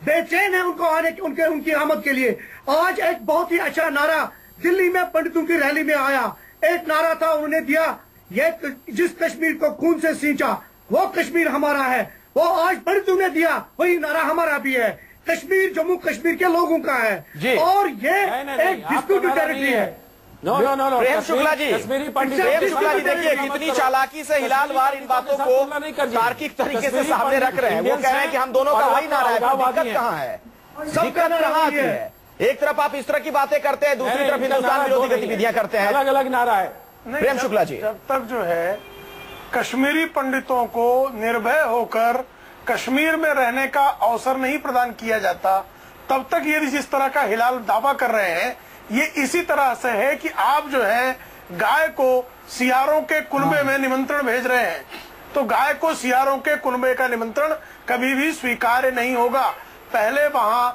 बेचैन है उनको आने उनकी आमद के लिए। आज एक बहुत ही अच्छा नारा दिल्ली में पंडितों की रैली में आया, एक नारा था उन्होंने दिया, ये जिस कश्मीर को खून से सींचा वो कश्मीर हमारा है। वो आज पंडितों ने दिया, वही नारा हमारा भी है। कश्मीर जम्मू कश्मीर के लोगों का है और ये एक डिस्प्यूटेड टेरिटरी है। प्रेम शुक्ला जी, प्रेम शुक्ला जी देखिए कितनी चालाकी से हिलाल वार इन बातों को तार्किक तरीके से सामने रख रहे हैं। वो कह रहे हैं कि हम दोनों का वही नारा है, दिक्कत कहाँ है, दिक्कत कहाँ आती है? एक तरफ आप इस तरह की बातें करते हैं, दूसरी तरफ हिंदुस्तान विरोधी गतिविधियां करते हैं, अलग अलग नारा है। प्रेम शुक्ला जी, जब तक जो है कश्मीरी पंडितों को निर्भय होकर कश्मीर में रहने का अवसर नहीं प्रदान किया जाता, तब तक ये जिस तरह का हिलाल दावा कर रहे हैं, ये इसी तरह से है कि आप जो है गाय को सियारों के कुनबे में निमंत्रण भेज रहे हैं। तो गाय को सियारों के कुनबे का निमंत्रण कभी भी स्वीकार्य नहीं होगा। पहले वहां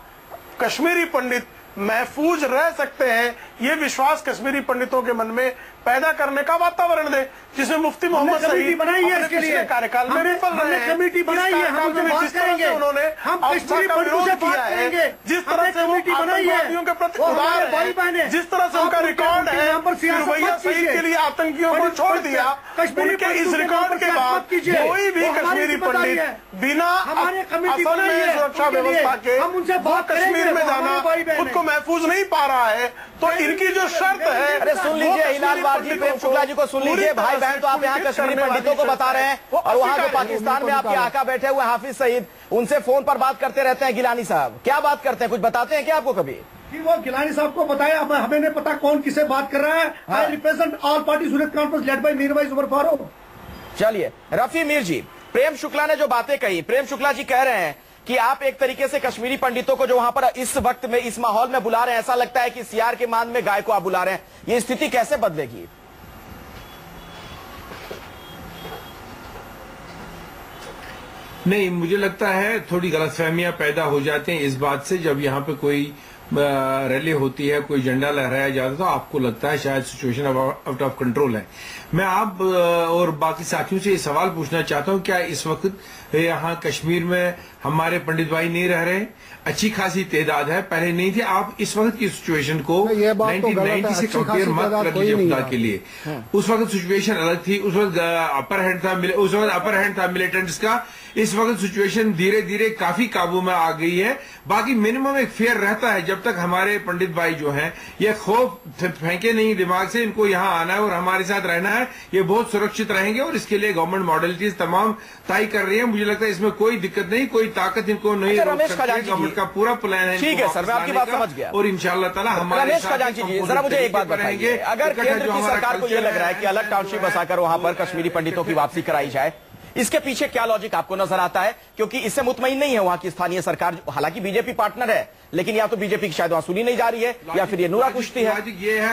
कश्मीरी पंडित महफूज रह सकते हैं, ये विश्वास कश्मीरी पंडितों के मन में पैदा करने का वातावरण दे, जिसमें मुफ्ती मोहम्मद सईद बनाई है इसके लिए कार्यकाल में विफल रहे हैं। कमेटी बनाई है, हम जिस तरह से उन्होंने कश्मीरी पंडितों से किया है, जिस तरह से वो आतंकवादियों के प्रति उदार है, जिस तरह से उनका रिकॉर्ड है, रवैया सईद के लिए आतंकियों को छोड़ दिया, उनके इस रिकॉर्ड के बाद कोई भी कश्मीरी पंडित बिना असल में सुरक्षा व्यवस्था के वो कश्मीर में जाना खुद को महफूज नहीं पा रहा है। तो इनकी जो शर्त है, अरे सुन लीजिए हिलाल वार जी, प्रेम शुक्ला जी को सुन लीजिए। भाई बहन तो आप यहाँ कश्मीरी पंडितों को बता रहे हैं और वहाँ जो पाकिस्तान में आपके आका बैठे हुए हाफिज सईद, उनसे फोन पर बात करते रहते हैं गिलानी साहब, क्या बात करते हैं, कुछ बताते हैं क्या आपको कभी? कि वो गिलानी साहब को बताया, हमें नहीं पता कौन किसे बात कर रहा है। आई रिप्रेजेंट ऑल पार्टी सूरत conference led by Mirwaiz Umar Farooq. चलिए रफी मीर जी, प्रेम शुक्ला ने जो बातें कही, प्रेम शुक्ला जी कह रहे हैं कि आप एक तरीके से कश्मीरी पंडितों को जो वहां पर इस वक्त में इस माहौल में बुला रहे हैं, ऐसा लगता है कि सियार के मान में गाय को आप बुला रहे हैं। ये स्थिति कैसे बदलेगी? नहीं, मुझे लगता है थोड़ी गलतफहमियां पैदा हो जाते हैं इस बात से, जब यहाँ पे कोई रैली होती है, कोई झंडा लहराया जाता है तो आपको लगता है शायद सिचुएशन आउट ऑफ कंट्रोल है। मैं आप और बाकी साथियों से ये सवाल पूछना चाहता हूँ, क्या इस वक्त यहाँ कश्मीर में हमारे पंडित भाई नहीं रह रहे? अच्छी खासी तादाद है, पहले नहीं थे। आप इस वक्त की सिचुएशन को 1990 से कंपेयर मत कर लीजिए खुदा के लिए। उस वक्त सिचुएशन अलग थी, उस वक्त अपर हैंड था मिलिटेंट्स का। इस वक्त सिचुएशन धीरे धीरे काफी काबू में आ गई है। बाकी मिनिमम एक फेयर रहता है जब तक हमारे पंडित भाई जो हैं ये खौफ फेंके नहीं दिमाग से, इनको यहाँ आना है और हमारे साथ रहना है, ये बहुत सुरक्षित रहेंगे और इसके लिए गवर्नमेंट मॉडलिटीज तमाम तय कर रही है। मुझे लगता है इसमें कोई दिक्कत नहीं, कोई ताकत इनको नहीं रोक सकती। गवर्नमेंट का पूरा प्लान है। ठीक है सर, मैं आपकी बात समझ गया और इंशाअल्लाह ताला हमारे जरा मुझे एक बात बताइए, अगर केंद्र की सरकार को यह लग रहा है कि अलग टाउनशिप बसाकर वहां पर कश्मीरी पंडितों की वापसी कराई जाए, इसके पीछे क्या लॉजिक आपको नजर आता है? क्योंकि इससे मुतमईन नहीं है वहां की स्थानीय सरकार, हालांकि बीजेपी पार्टनर है, लेकिन या तो बीजेपी की शायद वहां सुनी नहीं जा रही है या फिर ये नूरा कुश्ती है। ये है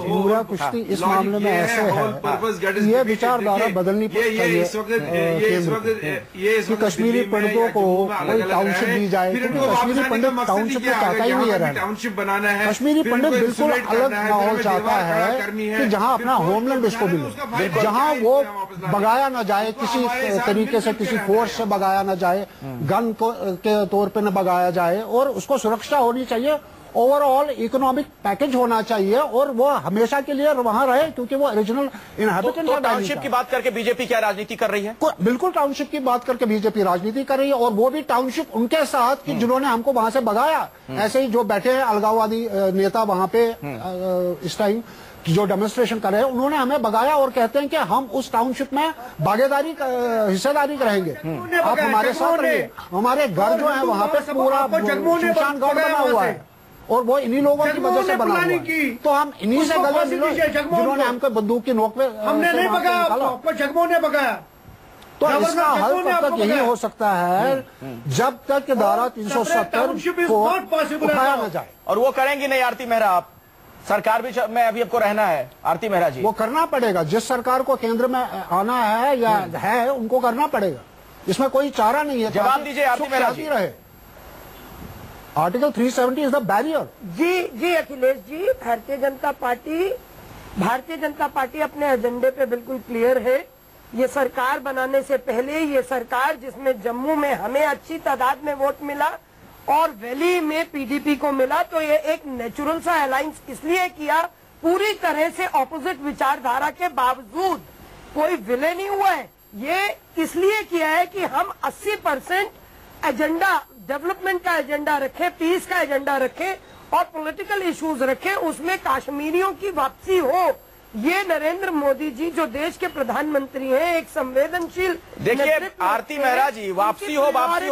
नूरा कुश्ती इस मामले में ऐसे है, ये विचारधारा बदलनी चाहिए कि कश्मीरी पंडितों को कोई टाउनशिप दी जाए, क्योंकि कश्मीरी पंडित टाउनशिप में चाहता ही नहीं है। टाउनशिप बनाना है, कश्मीरी पंडित बिल्कुल अलग माहौल चाहता है कि जहाँ अपना होमलैंड उसको मिले, जहाँ वो भगाया न जाए किसी तरीके से, किसी फोर्स से भगाया न जाए, गन के तौर पे न भगाया जाए, और उसको सुरक्षा होनी चाहिए, ओवरऑल इकोनॉमिक पैकेज होना चाहिए और वो हमेशा के लिए वहां रहे, क्योंकि वो ओरिजिनल इनहैबिटेंट है। टाउनशिप की बात करके बीजेपी क्या राजनीति कर रही है? बिल्कुल टाउनशिप की बात करके बीजेपी राजनीति कर रही है, और वो भी टाउनशिप उनके साथ कि जिन्होंने हमको वहां से भगाया। ऐसे ही जो बैठे हैं अलगाववादी नेता वहां पे इस टाइम जो डेमोन्स्ट्रेशन कर रहे हैं, उन्होंने हमें भगाया और कहते हैं कि हम उस टाउनशिप में भागीदारी हिस्सेदारी करेंगे, आप हमारे साथ रहिए। हमारे घर जो है वहाँ पे पूरा शमशान घाट बना हुआ है और वो इन्हीं लोगों की वजह से बना हुआ है। तो हम इन्हीं से गले मिले जिन्होंने हमको बंदूक की नोक पे, हमने नहीं भगाया आपको, जगमों ने भगाया। तो इसका हल तब तक यही हो सकता है जब तक धारा 370 को उठाया न जाए। और वो करेंगी नहीं आरती मेहरा आप? सरकार भी में अभी आपको रहना है। आरती मेहरा जी, वो करना पड़ेगा। जिस सरकार को केंद्र में आना है या है उनको करना पड़ेगा, इसमें कोई चारा नहीं है। जवाब दीजिए आरती मेहरा जी। रहे article 370 is the barrier. Ji Akhilesh ji, Bharatiya Janata party अपने एजेंडे पे बिल्कुल क्लियर है। ये सरकार बनाने से पहले ये सरकार जिसमें जम्मू में हमें अच्छी तादाद में वोट मिला और वैली में पीडीपी को मिला, तो ये एक नेचुरल सा अलायंस इसलिए किया, पूरी तरह से ऑपोजिट विचारधारा के बावजूद कोई विलय नहीं हुआ है। ये इसलिए किया है कि हम 80% एजेंडा, डेवलपमेंट का एजेंडा रखे, पीस का एजेंडा रखे और पॉलिटिकल इश्यूज रखे, उसमें कश्मीरियों की वापसी हो। ये नरेंद्र मोदी जी जो देश के प्रधानमंत्री हैं, एक संवेदनशील। देखिए आरती मेहरा जी, वापसी हो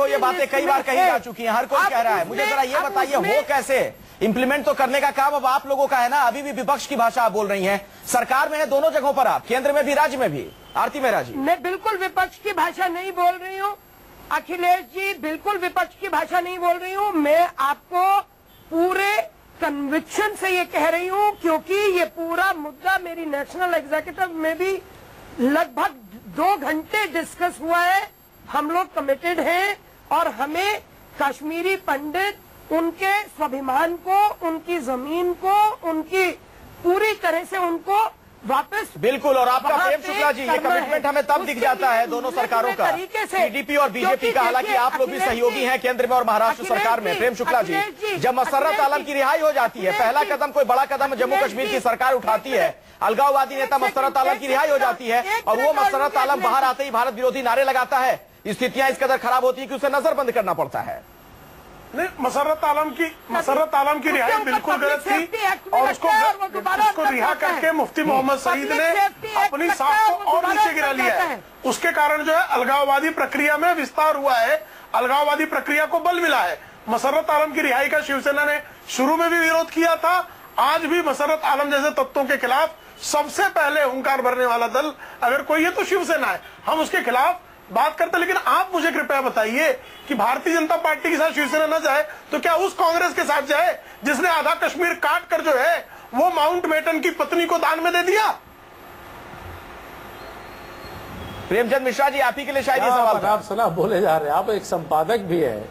ये बातें कई बार कही जा चुकी हैं, हर कोई कह रहा है। मुझे जरा ये बताइए हो कैसे? इंप्लीमेंट तो करने का काम अब आप लोगों का है ना। अभी भी विपक्ष की भाषा आप बोल रही हैं, सरकार में है दोनों जगहों पर आप, केंद्र में भी राज्य में भी। आरती मेहरा जी, मैं बिल्कुल विपक्ष की भाषा नहीं बोल रही हूँ अखिलेश जी, बिल्कुल विपक्ष की भाषा नहीं बोल रही हूँ। मैं आपको पूरे कन्विक्शन से ये कह रही हूँ, क्योंकि ये पूरा मुद्दा मेरी नेशनल एग्जीक्यूटिव में भी लगभग 2 घंटे डिस्कस हुआ है। हम लोग कमिटेड हैं और हमें कश्मीरी पंडित उनके स्वाभिमान को, उनकी जमीन को, उनकी पूरी तरह से उनको वापस। बिल्कुल, और आपका प्रेम शुक्ला जी, ये कमिटमेंट हमें तब दिख जाता है दोनों सरकारों का, पीडीपी और बीजेपी का। हालांकि आप लोग भी सहयोगी हैं केंद्र में और महाराष्ट्र सरकार में। प्रेम शुक्ला जी, जब मसर्रत आलम की रिहाई हो जाती है, पहला कदम, कोई बड़ा कदम जम्मू कश्मीर की सरकार उठाती है, अलगाववादी नेता मसर्रत आलम की रिहाई हो जाती है और वो मसर्रत आलम बाहर आते ही भारत विरोधी नारे लगाता है। स्थितियां इस कदर खराब होती है कि उसे नजरबंद करना पड़ता है। नहीं, मसर्रत आलम की रिहाई बिल्कुल गलत थी और उसको रिहा करके मुफ्ती मोहम्मद सईद ने अपनी साख को और नीचे गिरा लिया है। उसके कारण जो है अलगाववादी प्रक्रिया में विस्तार हुआ है, अलगाववादी प्रक्रिया को बल मिला है। मसर्रत आलम की रिहाई का शिवसेना ने शुरू में भी विरोध किया था, आज भी मसर्रत आलम जैसे तत्वों के खिलाफ सबसे पहले हुंकार भरने वाला दल अगर कोई है तो शिवसेना है। हम उसके खिलाफ बात करते हैं, लेकिन आप मुझे कृपया बताइए कि भारतीय जनता पार्टी के साथ शिवसेना न जाए तो क्या उस कांग्रेस के साथ जाए जिसने आधा कश्मीर काट कर जो है वो माउंटबेटन की पत्नी को दान में दे दिया? प्रेमचंद मिश्रा जी, आप ही के लिए शायद ये सवाल था। आप सलाह बोले जा रहे हैं, आप एक संपादक भी है।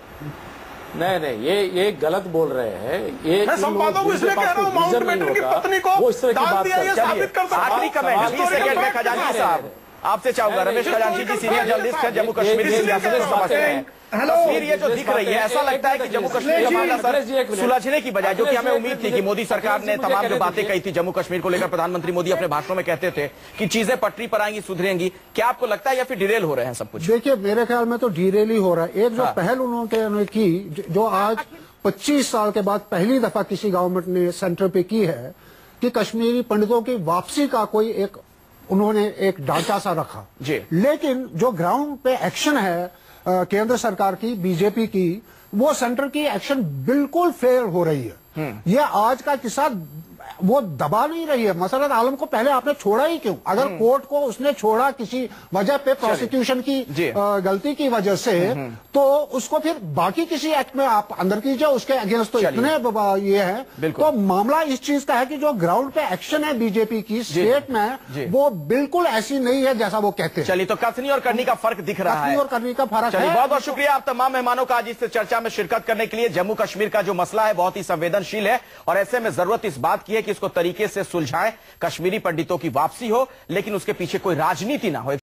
नहीं, ये गलत बोल रहे हैं। ये मैं संपादक को इसलिए कह रहा हूँ, माउंटबेटन की पत्नी को दान दिया, ये साबित कर सकता हूं। आखिरी कमेंट 20 सेकंड में खजांची साहब आपसे चाहूंगा। रमेश खजांची जी, सीनियर जर्नलिस्ट है, जम्मू कश्मीर की सियासत को समझते हैं। तस्वीर ये जो दिख रही है, ऐसा लगता है कि जम्मू कश्मीर का मामला सर सुलझने की बजाय, जो कि हमें उम्मीद थी कि मोदी सरकार ने तमाम जो बातें कही थी जम्मू कश्मीर को लेकर, प्रधानमंत्री मोदी अपने भाषणों में कहते थे कि चीजें पटरी पर आएंगी, सुधरेंगी, क्या आपको लगता है या फिर डिरेल हो रहे हैं सब कुछ? देखिए, मेरे ख्याल में तो डिरेल ही हो रहा है। एक जो पहल उन्होंने की, जो आज 25 साल के बाद पहली दफा किसी गवर्नमेंट ने सेंटर पे की है कि कश्मीरी पंडितों की वापसी का कोई एक उन्होंने एक ढांचा सा रखा जी। लेकिन जो ग्राउंड पे एक्शन है केंद्र सरकार की, बीजेपी की, वो सेंटर की एक्शन बिल्कुल फेल हो रही है। ये आज का किस्सा वो दबा नहीं रही है। मसरत आलम को पहले आपने छोड़ा ही क्यों? अगर कोर्ट को उसने छोड़ा किसी वजह पे, प्रोसिक्यूशन की गलती की वजह से, तो उसको फिर बाकी किसी एक्ट में आप अंदर कीजिए, उसके अगेंस्ट तो इतने ये है। तो मामला इस चीज का है कि जो ग्राउंड पे एक्शन है बीजेपी की स्टेट में, वो बिल्कुल ऐसी नहीं है जैसा वो कहते हैं। चलिए, तो कथनी और करनी का फर्क दिख रहा है। और करनी का फर्क है। बहुत बहुत शुक्रिया आप तमाम मेहमानों का आज इस चर्चा में शिरकत करने के लिए। जम्मू कश्मीर का जो मसला है बहुत ही संवेदनशील है और ऐसे में जरूरत इस बात की है कि इसको तरीके से सुलझाएं, कश्मीरी पंडितों की वापसी हो, लेकिन उसके पीछे कोई राजनीति ना हो।